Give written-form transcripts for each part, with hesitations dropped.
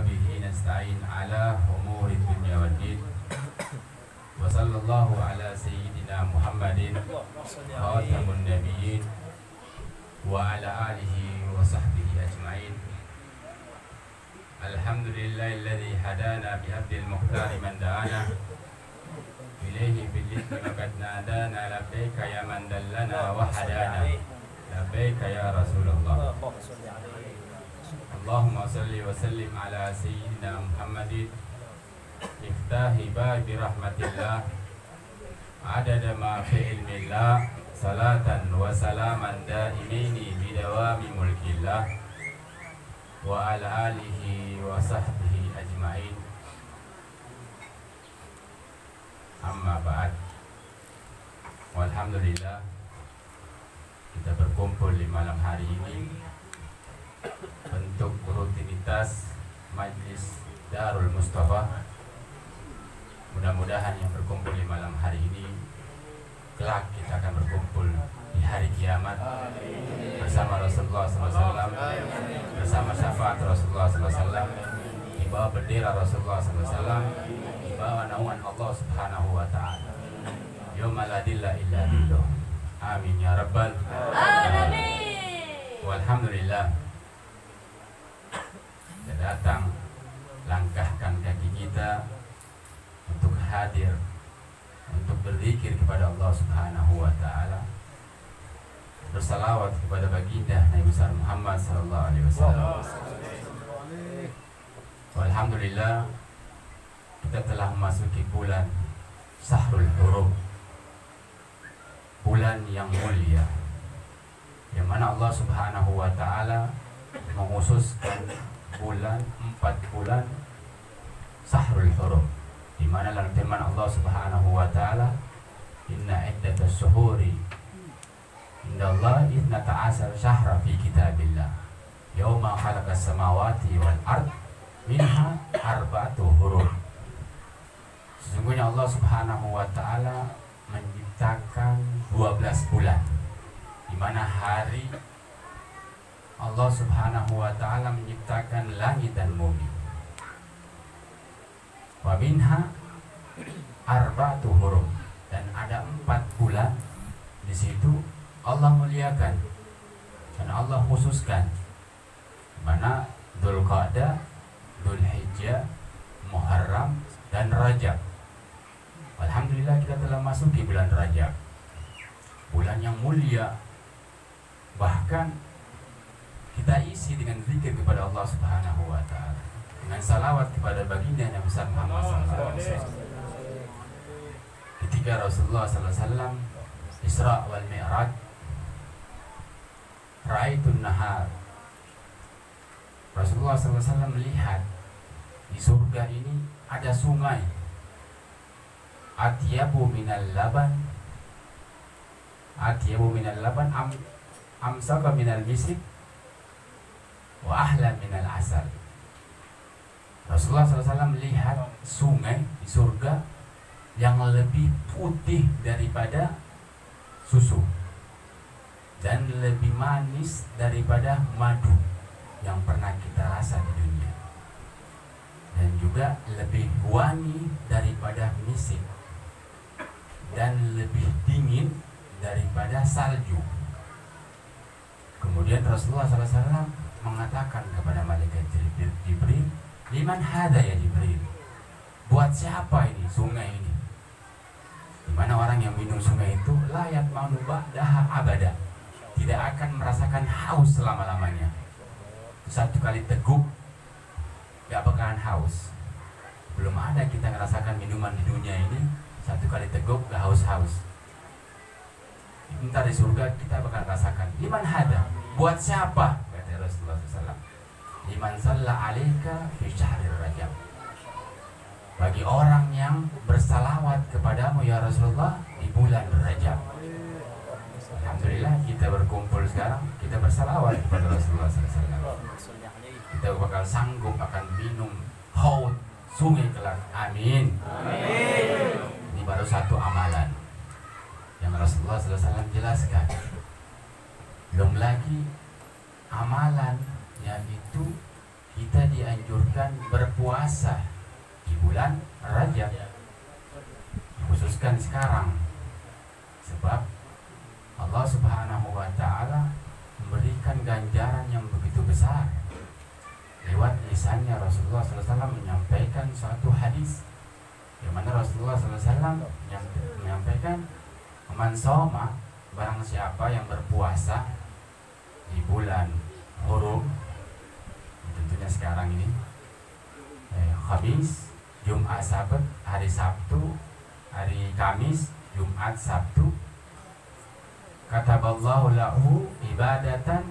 وبه نستعين على أمور الدنيا والدين وصلى الله على سيدنا محمد خاتم النبيين وعلى آله وصحبه أجمعين. الحمد لله الذي هدانا بهدي المختار من دعانا إليه بالإذن وقد نادانا لبيك يا من دلنا وحدانا لبيك يا رسول الله. اللهم صل وسلم على سيدنا محمد افتح باب رحمة الله عدد ما في علم الله صلاة وسلاما دائمين بدوام ملك الله وعلى آله وصحبه أجمعين. Amma ba'd. Walhamdulillah, kita berkumpul di malam hari ini bentuk rutinitas Majlis Darul Mustafa. Mudah-mudahan yang berkumpul di malam hari ini kelak kita akan berkumpul di hari kiamat bersama Rasulullah SAW, bersama syafaat Rasulullah SAW, di bawah bendera Rasulullah SAW, di bawah naungan Allah Subhanahu wa Ta'ala. Yauma la dilla illa billah. Amin ya rabbal alamin. Walhamdulillah, kita datang langkahkan kaki kita untuk hadir, untuk berzikir kepada Allah Subhanahu wa Ta'ala, bersalawat kepada baginda Nabi besar Muhammad sallallahu alaihi wasallam. Alhamdulillah, kita telah memasuki bulan Syahrul Hurum, bulan yang mulia, yang mana Allah Subhanahu wa Ta'ala mengkhususkan bulan 4 bulan Syahrul Hurum, di mana dalam firman Allah Subhanahu wa Ta'ala, inna iddatas syuhuri indallahi ithnata ashara syahra fi kitabillah yauma khalaqas samawati wal ard minha arba'atu hurum. Sesungguhnya Allah Subhanahu wa Ta'ala menciptakan 12 bulan, di mana hari Allah Subhanahu wa Ta'ala menciptakan langit dan bumi. Wa minha arba'atu hurum, dan ada 4 bulan di situ Allah muliakan dan Allah khususkan, mana Dzulqa'dah, Dzulhijjah, Muharram dan Rajab. Alhamdulillah, kita telah masuki bulan Rajab, bulan yang mulia. Bahkan kita isi dengan zikir kepada Allah Subhanahu wa Ta'ala, dengan salawat kepada baginda Nabi besar Muhammad sallallahu alaihi wasallam. Ketika Rasulullah sallallahu alaihi wasallam Isra wal Mi'raj, Ra'aitun nahar, Rasulullah sallallahu alaihi wasallam melihat di surga ini ada sungai, atyabu minal laban, atyabu minal laban amsaka minal misik wa ahla minal asal. Rasulullah SAW melihat sungai di surga yang lebih putih daripada susu dan lebih manis daripada madu yang pernah kita rasa di dunia, dan juga lebih wangi daripada misik dan lebih dingin daripada salju. Kemudian Rasulullah SAW mengatakan kepada malaikat Jibril, liman hada ya Jibril, buat siapa ini sungai ini? Dimana orang yang minum sungai itu layak manu ba'daha abada, tidak akan merasakan haus selama-lamanya. Satu kali teguk gak bakalan haus. Belum ada kita ngerasakan minuman di dunia ini satu kali teguk gak haus-haus. Entar di surga kita bakal rasakan. Liman hada, buat siapa? Kata Rasulullah SAW, liman salla alaika fi syahrir Rajab, bagi orang yang bersalawat kepadamu ya Rasulullah di bulan Rajab. Alhamdulillah, kita berkumpul sekarang, kita bersalawat kepada Rasulullah SAW. Kita bakal sanggup akan minum haud sungai kelak. Amin. Amin. Ini baru satu amalan yang Rasulullah SAW jelaskan. Belum lagi amalan yaitu kita dianjurkan berpuasa di bulan Rajab, khususkan sekarang, sebab Allah Subhanahu wa Ta'ala memberikan ganjaran yang begitu besar lewat lisannya Rasulullah SAW menyampaikan suatu hadis di mana Rasulullah SAW menyampaikan, man shoma, barang siapa yang berpuasa di bulan hurum, tentunya sekarang ini Khamis, Jumat, Sabat, hari Sabtu, hari Kamis, Jumat, Sabtu, kataballahu lahu ibadatan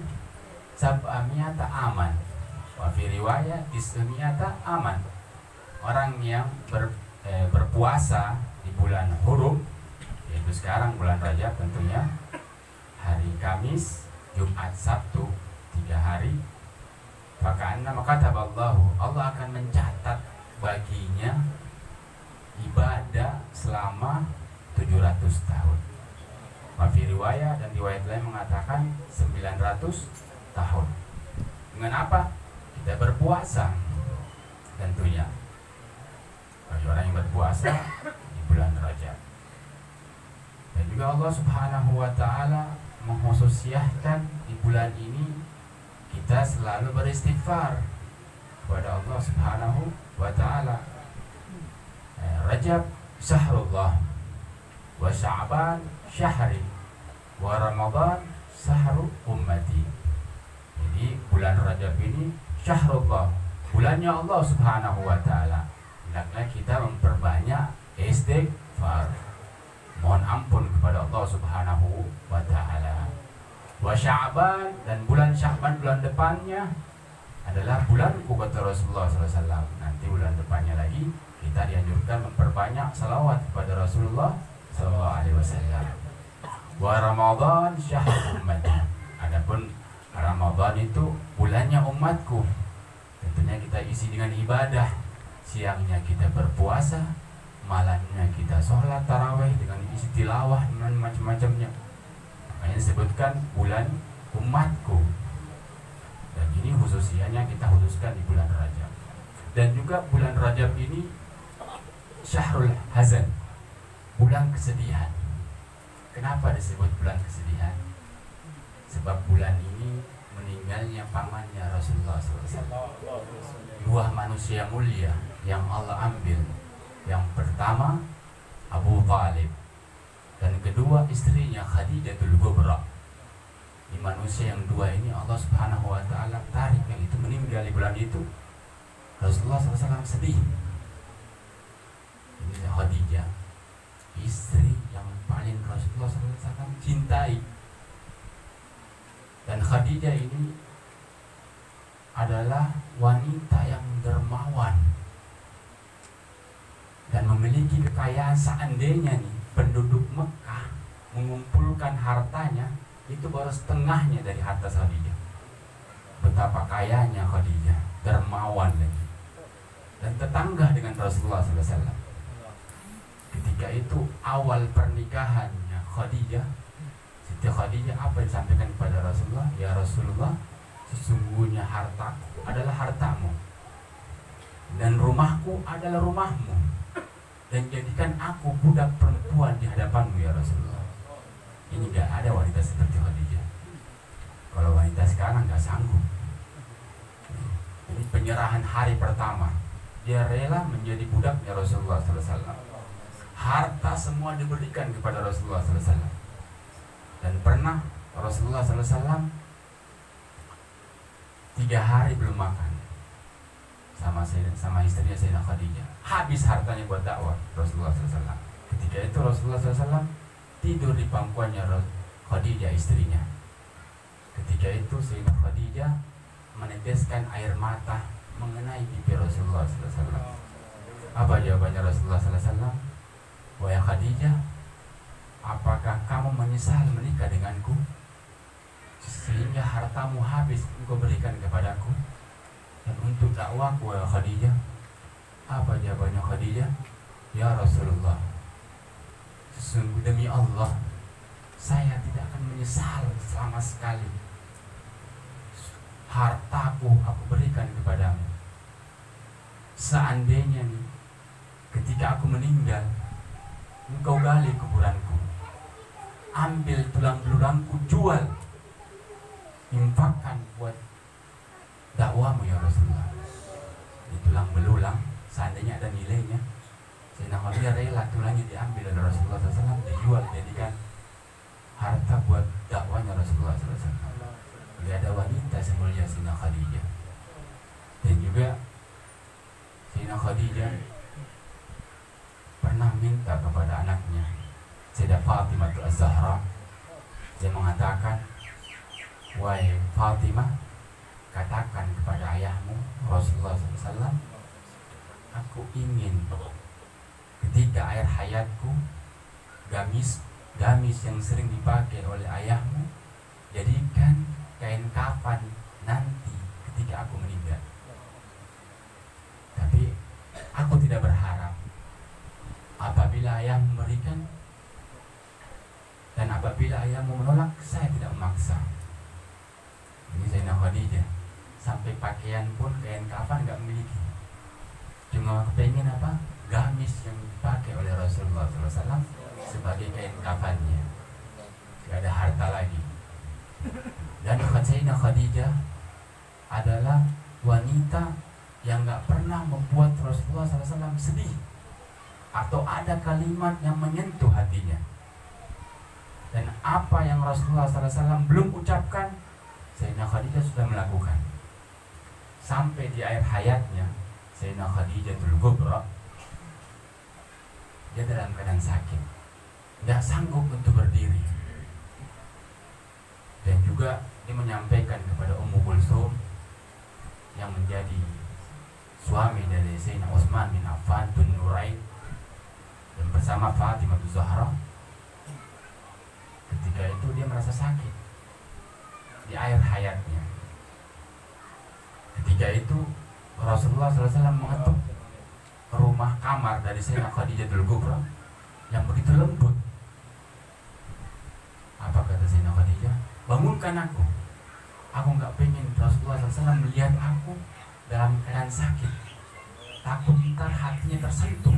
sab'amiyata aman, wa fi riwayat tis'amiyata aman. Orang yang berpuasa di bulan hurum, yaitu sekarang bulan Rajab tentunya, hari Kamis, Jumat, Sabtu, 3 hari, maka kataballahu, Allah akan mencatat baginya ibadah selama 700 tahun. Wafi riwayat dan riwayat lain mengatakan 900 tahun. Dengan apa? Kita berpuasa tentunya. Bagi orang yang berpuasa di bulan Rajab. Dan juga Allah Subhanahu wa Ta'ala mengkhususkan di bulan ini kita selalu beristighfar kepada Allah Subhanahu wa Ta'ala. Rajab syahrullah, wa Sya'ban syahri, wa Ramadan sahru ummati. Jadi bulan Rajab ini syahrullah, bulannya Allah Subhanahu wa Ta'ala. Hendaklah kita memperbanyak istighfar, mohon ampun kepada Allah Subhanahu wa Ta'ala. Wa Sya'ban, dan bulan Sya'ban, bulan depannya adalah bulanku, kata Rasulullah SAW. Nanti bulan depannya lagi kita dianjurkan memperbanyak salawat kepada Rasulullah SAW. Wa Ramadan syahrul ummati, adapun Ramadan itu bulannya umatku. Tentunya kita isi dengan ibadah. Siangnya kita berpuasa, malamnya kita sholat tarawih dengan isi tilawah dengan macam-macamnya. Makanya disebutkan bulan umatku. Dan ini khususianya kita khususkan di bulan Rajab. Dan juga bulan Rajab ini syahrul hazan, bulan kesedihan. Kenapa disebut bulan kesedihan? Sebab bulan ini meninggalnya pamannya Rasulullah SAW. 2 manusia mulia yang Allah ambil. Yang pertama Abu Talib, dan kedua istrinya Khadijatul Kubra. Di manusia yang 2 ini Allah Subhanahu wa Ta'ala tarik, yang itu meninggal di bulan itu. Rasulullah SAW sedih. Ini Khadijah, istri yang paling Rasulullah SAW cintai. Dan Khadijah ini adalah wanita yang dermawan dan memiliki kekayaan. Seandainya nih penduduk Mekah mengumpulkan hartanya, itu baru setengahnya dari harta Khadijah. Betapa kayanya Khadijah, dermawan lagi, dan tetangga dengan Rasulullah SAW. Ketika itu awal pernikahannya Khadijah, Siti Khadijah apa yang disampaikan kepada Rasulullah? Ya Rasulullah, sesungguhnya hartaku adalah hartamu, dan rumahku adalah rumahmu, dan jadikan aku budak perempuan di hadapanmu ya Rasulullah. Ini gak ada wanita seperti Khadijah. Kalau wanita sekarang gak sanggup. Ini penyerahan hari pertama, dia rela menjadi budaknya Rasulullah SAW. Harta semua diberikan kepada Rasulullah SAW. Dan pernah Rasulullah SAW 3 hari belum makan sama istrinya Sayyidah Khadijah. Habis hartanya buat dakwah Rasulullah SAW. Ketika itu Rasulullah SAW tidur di pangkuannya Khadijah istrinya. Ketika itu Sayyidah Khadijah meneteskan air mata mengenai pipi Rasulullah SAW. Apa jawabannya Rasulullah SAW? Wahai Khadijah, apakah kamu menyesal menikah denganku sehingga hartamu habis engkau berikan kepadaku dan untuk dakwahku ya Khadijah? Apa jawabannya Khadijah? Ya Rasulullah, sesungguh demi Allah saya tidak akan menyesal sama sekali hartaku aku berikan kepadamu. Seandainya nih, ketika aku meninggal, engkau gali kuburanku, ambil tulang belulangku, jual, infakkan buat dakwamu ya Rasulullah. Di tulang belulang, seandainya ada nilainya, Sayyidina Khadijah rela tulangnya diambil oleh Rasulullah SAW, dijual, dijadikan harta buat dakwanya Rasulullah SAW. Tidak ada wanita semulia Sayyidina Khadijah. Dan juga Sayyidina Khadijah pernah minta kepada anaknya Sayyidah Fatimah Az-Zahra. Dia mengatakan, wahai Fatimah, katakan kepada ayahmu Rasulullah SAW, aku ingin ketika air hayatku gamis yang sering dipakai oleh ayahmu, jadikan kain kafan nanti ketika aku meninggal. Tapi aku tidak berharap apabila ayah memberikan, dan apabila ayahmu menolak, saya tidak memaksa. Ini Sayyidina Khadijah, sampai pakaian pun kain kafan nggak memiliki, cuma pengen apa, gamis yang dipakai oleh Rasulullah SAW sebagai kain kafannya. Tidak ada harta lagi. Dan Sayyidina Khadijah adalah wanita yang nggak pernah membuat Rasulullah SAW sedih atau ada kalimat yang menyentuh hatinya. Dan apa yang Rasulullah SAW belum ucapkan, Sayyidina Khadijah sudah melakukan. Sampai di akhir hayatnya, Sayyidina Khadijatul Kubra, dia dalam keadaan sakit, tidak sanggup untuk berdiri. Dan juga dia menyampaikan kepada Ummu Kulsum yang menjadi suami dari Sayyidina Utsman bin Affan bin Nurain, dan bersama Fatimah Az-Zahra. Ketika itu dia merasa sakit di akhir hayatnya. Ketika itu Rasulullah SAW mengetuk rumah kamar dari Sayyidina Khadijatul Kubra yang begitu lembut. Apa kata Sayyidina Khadijah? Bangunkan aku. Aku nggak pengen Rasulullah SAW melihat aku dalam keadaan sakit. Takut ntar hatinya tersentuh.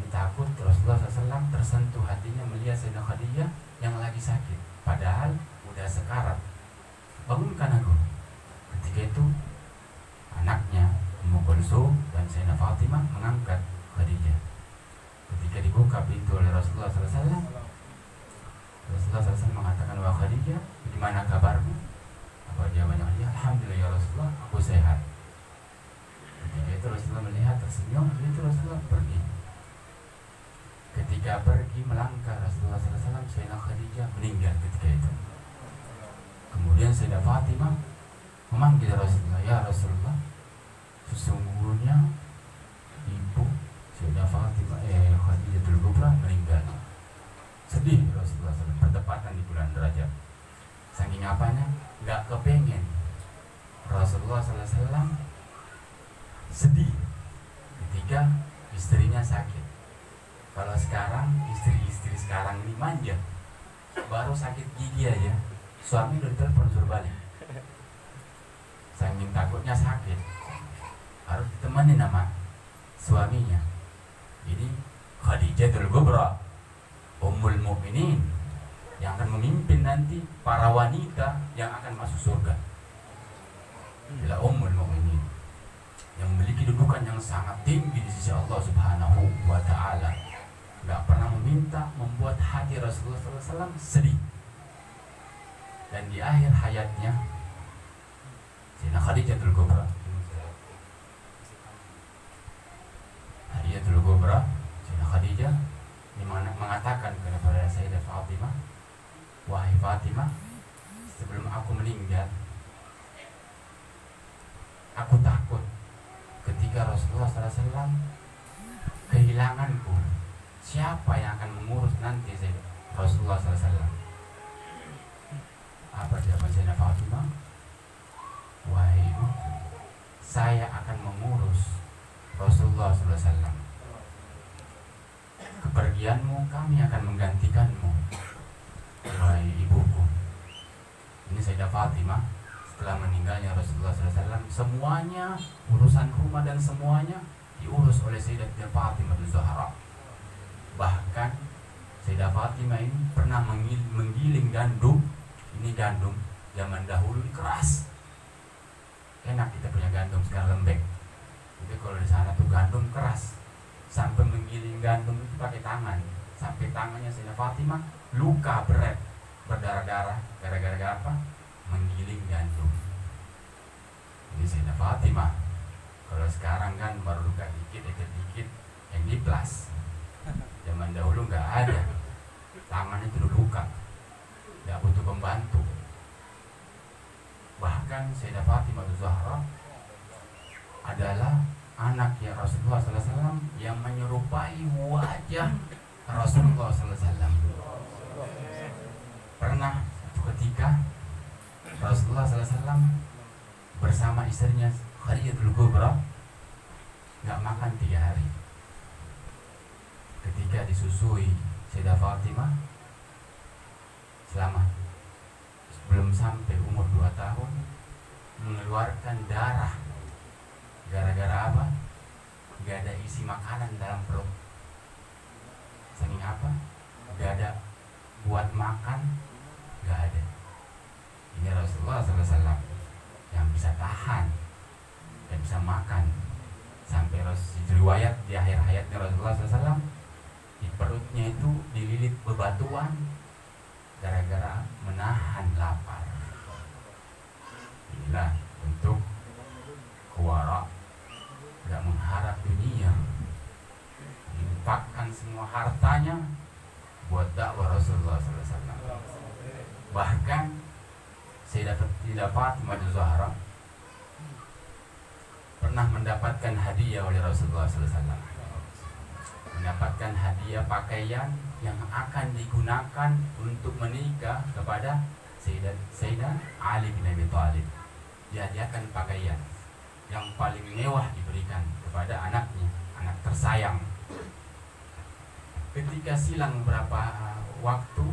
Takut Rasulullah SAW tersentuh hatinya melihat Sayyidina Khadijah yang lagi sakit, padahal udah sekarat. Bangunkan aku. Ketika itu anaknya Ummu Kulsum dan Sayyidina Fatimah mengangkat Khadijah. Ketika dibuka pintu oleh Rasulullah SAW, Rasulullah SAW mengatakan, wahai Khadijah, bagaimana kabarmu? Apa jawabannya Khadijah? Alhamdulillah ya Rasulullah, aku sehat. Ketika itu Rasulullah melihat, tersenyum. Itu Rasulullah pergi. Ketika pergi melangkah Rasulullah SAW, Sayyidina Khadijah meninggal ketika itu. Kemudian Sayyidah Fatimah memanggil Rasulullah, ya Rasulullah, sesungguhnya ibu Sayyidah Fatimah Khadijatul Kubra meninggal. Sedih Rasulullah SAW, bertepatan di bulan Rajab. Saking apanya, nggak kepengen Rasulullah SAW sedih ketika istrinya sakit. Kalau sekarang istri-istri sekarang ini manja, baru sakit gigi aja suami udah telepon suruh balik. Saking takutnya sakit, harus ditemani nama suaminya. Jadi Khadijatul Kubra, Ummul Mukminin, yang akan memimpin nanti para wanita yang akan masuk surga. Adalah Ummul Mukminin yang memiliki dudukan yang sangat tinggi di sisi Allah Subhanahu wa Ta'ala. Gak pernah meminta membuat hati Rasulullah SAW sedih. Dan di akhir hayatnya Sayyidina Khadijatul Kubra, Khadijatul Kubra, Sayyidina Khadijah mengatakan kepada Sayyidah Fatimah, wahai Fatimah, sebelum aku meninggal, aku takut ketika Rasulullah SAW kehilanganku, siapa yang akan mengurus nanti Rasulullah SAW? Apa jawaban Sayyidah Fatimah? Wahai ibu, saya akan mengurus Rasulullah SAW. Kepergianmu kami akan menggantikanmu, wahai ibuku. Ini Sayyidah Fatimah setelah meninggalnya Rasulullah SAW, semuanya urusan rumah dan semuanya diurus oleh Sayyidatina Fatimah Zahra. Bahkan Sayyidah Fatimah ini pernah menggiling gandum. Ini gandum zaman dahulu ini keras. Enak kita punya gandum sekarang lembek. Jadi kalau di sana tuh gandum keras. Sampai menggiling gandum itu pakai tangan. Sampai tangannya Sayyidah Fatimah luka berat, berdarah-darah gara-gara apa? Menggiling gandum. Ini Sayyidah Fatimah. Kalau sekarang kan baru luka dikit yang diplas. Zaman dahulu nggak ada. Tangannya itu luka, nggak butuh pembantu. Bahkan Sayyidah Fatimah Zahra adalah anak yang Rasulullah SAW yang menyerupai wajah Rasulullah SAW. Pernah suatu ketika Rasulullah SAW bersama istrinya Khadijatul Kubra nggak makan 3 hari. Ketika disusui Sayyidah Fatimah selama belum sampai umur 2 tahun mengeluarkan darah. Gara-gara apa? Gak ada isi makanan dalam perut. Saking apa? Gak ada buat makan, gak ada. Ini Rasulullah SAW yang bisa tahan, yang bisa makan. Sampai riwayat di akhir hayatnya Rasulullah SAW, di perutnya itu dililit bebatuan gara-gara menahan lapar. Inilah bentuk kuwara, gak mengharap dunia, infakkan semua hartanya buat dakwah Rasulullah SAW. Bahkan Sayyidah Fatimah Zahra pernah mendapatkan hadiah oleh Rasulullah SAW. Mendapatkan hadiah pakaian yang akan digunakan untuk menikah kepada Sayyidina Ali bin Abi Thalib. Dihadiahkan pakaian yang paling mewah diberikan kepada anaknya, anak tersayang. Ketika silang beberapa waktu,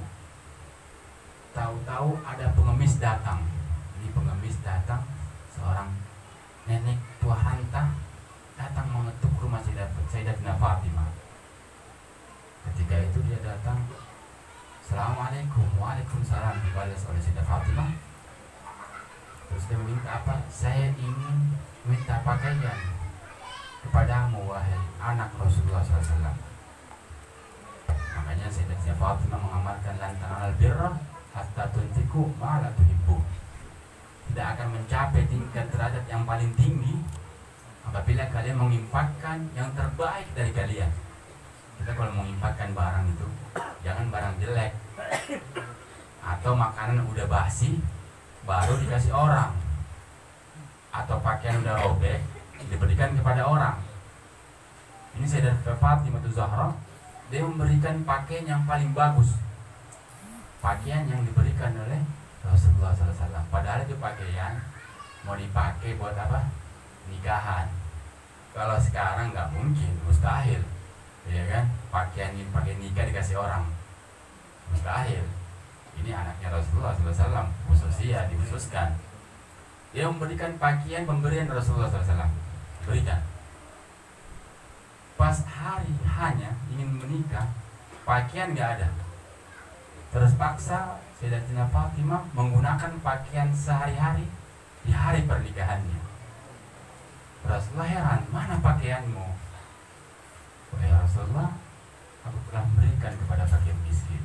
tahu-tahu ada pengemis datang. Ini pengemis datang, seorang nenek tua renta datang mengetuk rumah Sayyidatina Fatimah. Ketika itu dia datang, Assalamualaikum, waalaikumsalam, dibalas oleh Sayyidah Fatimah. Terus dia meminta apa? Saya ingin minta pakaian kepadamu wahai anak Rasulullah SAW. Makanya Sayyidatina Fatimah mengamalkan lantaran al-birra hatta tuntiku ma'ala tuhibbu. Tidak akan mencapai tingkat derajat yang paling tinggi apabila kalian menginfakkan yang terbaik dari kalian. Kita kalau menginfakkan barang itu jangan barang jelek atau makanan udah basi baru dikasih orang, atau pakaian udah robek diberikan kepada orang. Ini Sayyidah Fatimah Zahra, dia memberikan pakaian yang paling bagus, pakaian yang diberikan oleh Rasulullah SAW. Padahal itu pakaian mau dipakai buat apa? Nikahan. Kalau sekarang nggak mungkin, mustahil, ya kan? Pakaian ini pakai nikah dikasih orang, mustahil. Ini anaknya Rasulullah SAW, khususnya dikhususkan. Dia memberikan pakaian pemberian Rasulullah SAW, berikan. Pas hari hanya ingin menikah, pakaian nggak ada. Terus paksa Sayyidatina Fatimah menggunakan pakaian sehari-hari di hari pernikahannya. Rasulullah heran, mana pakaianmu? Wahai Rasulullah, aku telah memberikan kepada fakir miskin.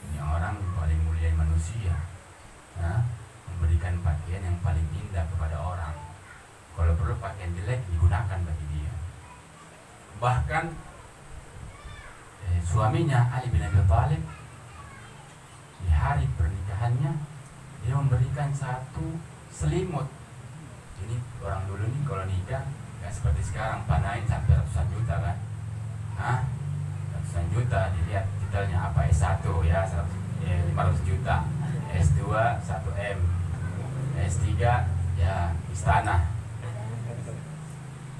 Ini orang paling mulia manusia, memberikan pakaian yang paling indah kepada orang. Kalau perlu pakaian jelek digunakan bagi dia. Bahkan suaminya Ali bin Abi Thalib di hari pernikahannya dia memberikan satu selimut. Ini orang dulu nih kalau nikah nggak seperti sekarang panain sampai ratusan juta kan? Ratusan juta, dilihat titelnya apa, S1 ya 500 juta, S2 1M, S3 ya istana.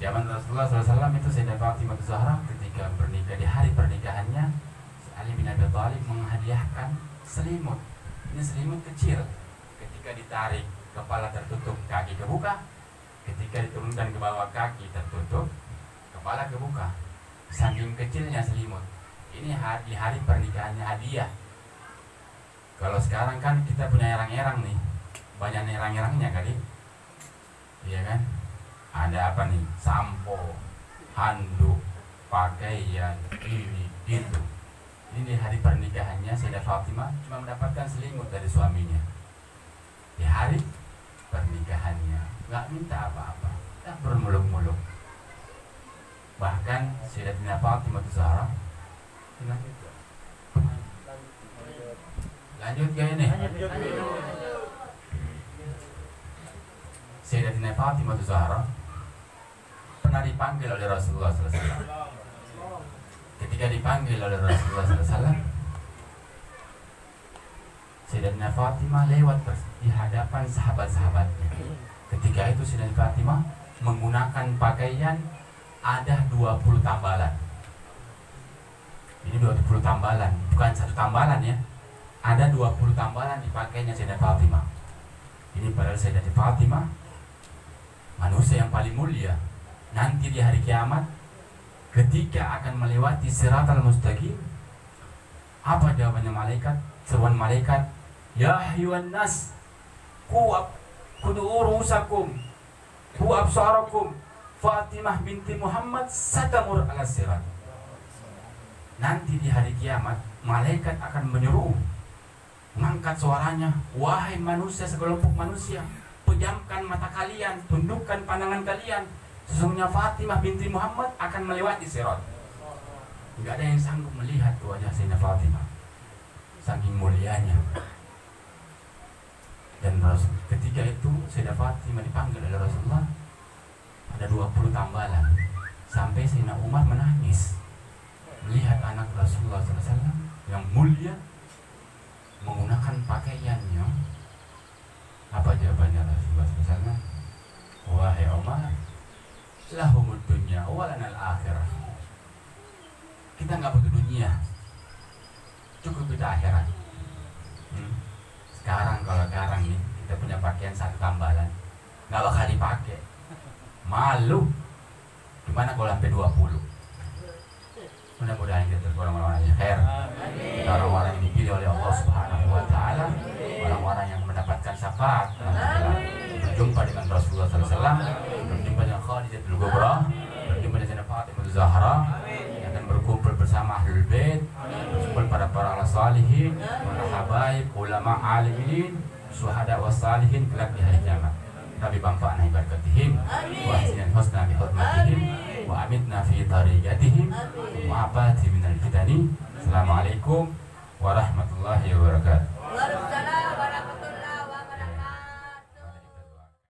Zaman Rasulullah SAW itu Sayyidah Fatimah Zahra ketika bernikah, di hari pernikahannya Ali bin Abi Thalib menghadiahkan selimut. Ini selimut kecil, ketika ditarik kepala tertutup, kaki kebuka. Ketika diturunkan ke bawah, kaki tertutup, kepala kebuka. Saking kecilnya selimut. Ini di hari pernikahannya hadiah. Kalau sekarang kan kita punya erang-erang nih, banyak erang-erangnya kali, iya kan? Ada apa nih? Sampo, handuk, pakaian, ini, itu. Ini di hari pernikahannya Sayyidah Fatimah cuma mendapatkan selimut dari suaminya. Di hari pernikahannya nggak minta apa-apa, tak bermuluk-muluk. Bahkan Sayyidatina Fatimah Zahra, lanjut ya ini. Sayyidatina Fatimah Zahra pernah dipanggil oleh Rasulullah SAW. Ketika dipanggil oleh Rasulullah SAW, Sayyidatina Fatimah lewat di hadapan sahabat-sahabatnya. Ketika itu Sayyidatina Fatimah menggunakan pakaian ada 20 tambalan. Ini 20 tambalan, bukan satu tambalan ya. Ada 20 tambalan di pakaiannya Sayyidatina Fatimah. Ini padahal Sayyidatina Fatimah manusia yang paling mulia. Nanti di hari kiamat ketika akan melewati Siratal Mustaqim, apa jawabannya malaikat? Seruan malaikat, ya ayyuhan nas, kudu urusakum, ku absarakum, Fatimah binti Muhammad satamur ala sirat. Nanti di hari kiamat malaikat akan menyuruh, mengangkat suaranya, wahai manusia, sekelompok manusia, pejamkan mata kalian, tundukkan pandangan kalian, sesungguhnya Fatimah binti Muhammad akan melewati sirat. Tidak ada yang sanggup melihat wajah Sayyidah Fatimah, saking mulianya. Dan ketika itu Sayyidah Fatimah dipanggil oleh Rasulullah, ada 20 tambalan. Sampai Sayyidina Umar menangis melihat anak Rasulullah SAW yang mulia menggunakan pakaiannya. Apa jawabannya Rasulullah SAW? Wahai Umar, lahumud dunya walanal akhirah. Kita nggak butuh dunia, cukup kita akhirat. Sekarang kalau sekarang nih kita punya pakaian satu tambalan, nggak bakal dipakai, malu. Gimana kalau sampai 20? Mudah-mudahan kita orang-orang yang khair, kita orang-orang yang dipilih oleh Allah Subhanahu Wa Taala, orang-orang yang mendapatkan syafaat. Berjumpa dengan Rasulullah SAW, berjumpa dengan Khadijatul Kubra, berjumpa dengan Fatimah Zahra, yang akan berkumpul bersama Ahlul Bait, berkumpul para ahli salihin, para habaib, ulama, alimin, syuhada was salihin kelak di hari kiamat. Rabbi banfa'na bi barakatihim wa ahsinil husna bi hurmatihim wa amitna fi tariqatihim wa afati minal fitani. Assalamualaikum warahmatullahi wabarakatuh.